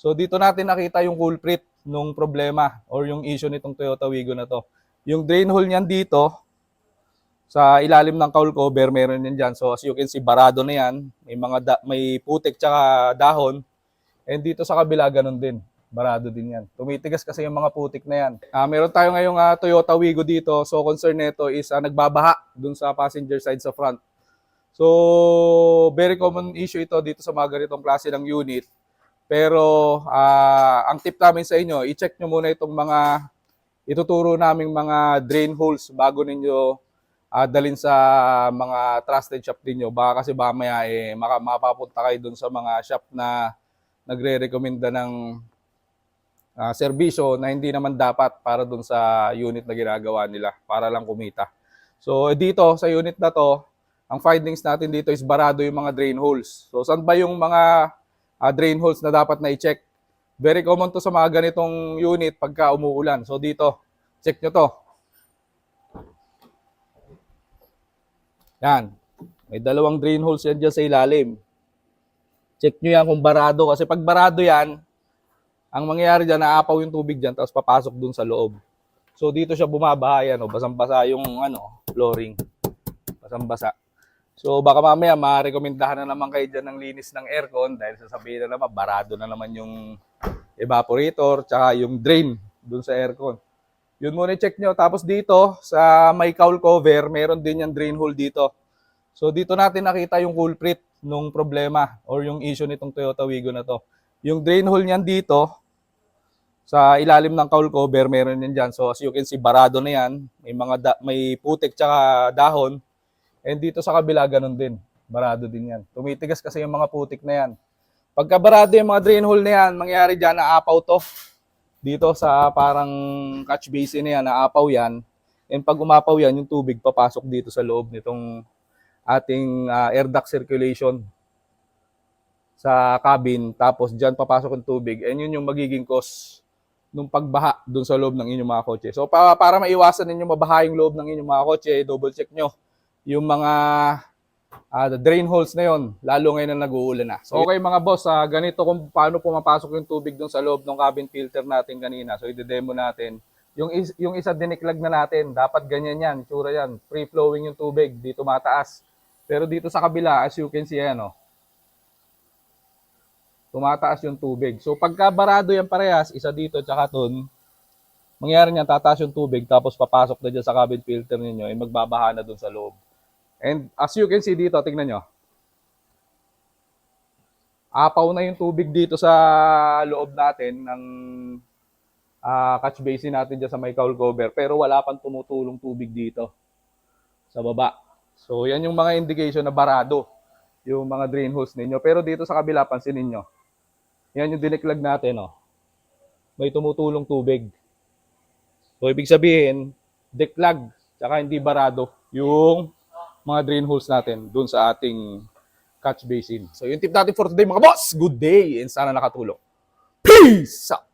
So dito natin nakita yung culprit nung problema or yung issue nitong Toyota Wigo na to. Yung drain hole niyan dito sa ilalim ng cowl cover, meron yan dyan. So as you can see, barado na yan. May putik tsaka dahon. And dito sa kabila, ganun din. Barado din yan. Tumitigas kasi yung mga putik na yan. Meron tayo ngayong Toyota Wigo dito. So concern nito is nagbabaha dun sa passenger side sa front. So very common issue ito dito sa mga ganitong klase ng unit. Pero ang tip namin sa inyo, i-check nyo muna itong mga ituturo naming mga drain holes bago ninyo dalhin sa mga trusted shop ninyo. Baka kasi mamaya mapapunta kayo dun sa mga shop na nagre-recommenda ng serbisyo na hindi naman dapat para dun sa unit na ginagawa nila para lang kumita. So dito sa unit na to, ang findings natin dito is barado yung mga drain holes. So saan ba yung mga drain holes na dapat na i-check? Very common to sa mga ganitong unit pagka umuulan. So dito, check nyo to. Yan. May dalawang drain holes yan dyan sa ilalim. Check nyo yan kung barado. Kasi pag barado yan, ang mangyayari dyan, naapaw yung tubig dyan, tapos papasok dun sa loob. So dito siya bumabaha yan. Basang-basa yung flooring. Basang-basa. So baka mamaya ma-recomendahan na naman kayo dyan ng linis ng aircon dahil sasabihin na naman, barado na naman yung evaporator tsaka yung drain dun sa aircon. Yun muna check nyo. Tapos dito sa may cowl cover, meron din yung drain hole dito. So dito natin nakita yung culprit nung problema or yung issue nitong Toyota Wigo na to. Yung drain hole niyan dito sa ilalim ng cowl cover, meron yan dyan. So as you can see, barado na yan. May putik tsaka dahon. And dito sa kabila, ganun din. Barado din yan. Tumitigas kasi yung mga putik na yan. Pagka barado yung mga drain hole na yan, mangyayari dyan, naapaw to. Dito sa parang catch basin na yan, naapaw yan. And pag umapaw yan, yung tubig papasok dito sa loob nitong ating air duct circulation sa cabin. Tapos dyan papasok yung tubig. And yun yung magiging cause nung pagbaha dun sa loob ng inyong mga kotse. So para maiwasan ninyo mabaha yung loob ng inyong mga kotse, double check nyo yung mga drain holes na yon, lalo ngayon na nag-uulan na. So, okay mga boss, ganito kung paano pumapasok yung tubig dun sa loob ng cabin filter natin kanina. So i-demo natin. Yung isa diniklag na natin, dapat ganyan yan, itsura yan. Free flowing yung tubig, dito mataas. Pero dito sa kabila, as you can see, tumataas yung tubig. So pagka barado yan parehas, isa dito tsaka dun, mangyayari niyan, tataas yung tubig, tapos papasok na dyan sa cabin filter ninyo, ay magbabaha na dun sa loob. And as you can see dito, tingnan nyo. Apaw na yung tubig dito sa loob natin ng catch basin natin dyan sa may cowl cover. Pero wala pang tumutulong tubig dito sa baba. So yan yung mga indication na barado yung mga drain holes ninyo. Pero dito sa kabila, pansinin nyo. Yan yung diniklag natin. May tumutulong tubig. So ibig sabihin, deklag, tsaka hindi barado yung mga drain holes natin dun sa ating catch basin. So yung tip natin for today mga boss, good day and sana nakatulong. Peace out!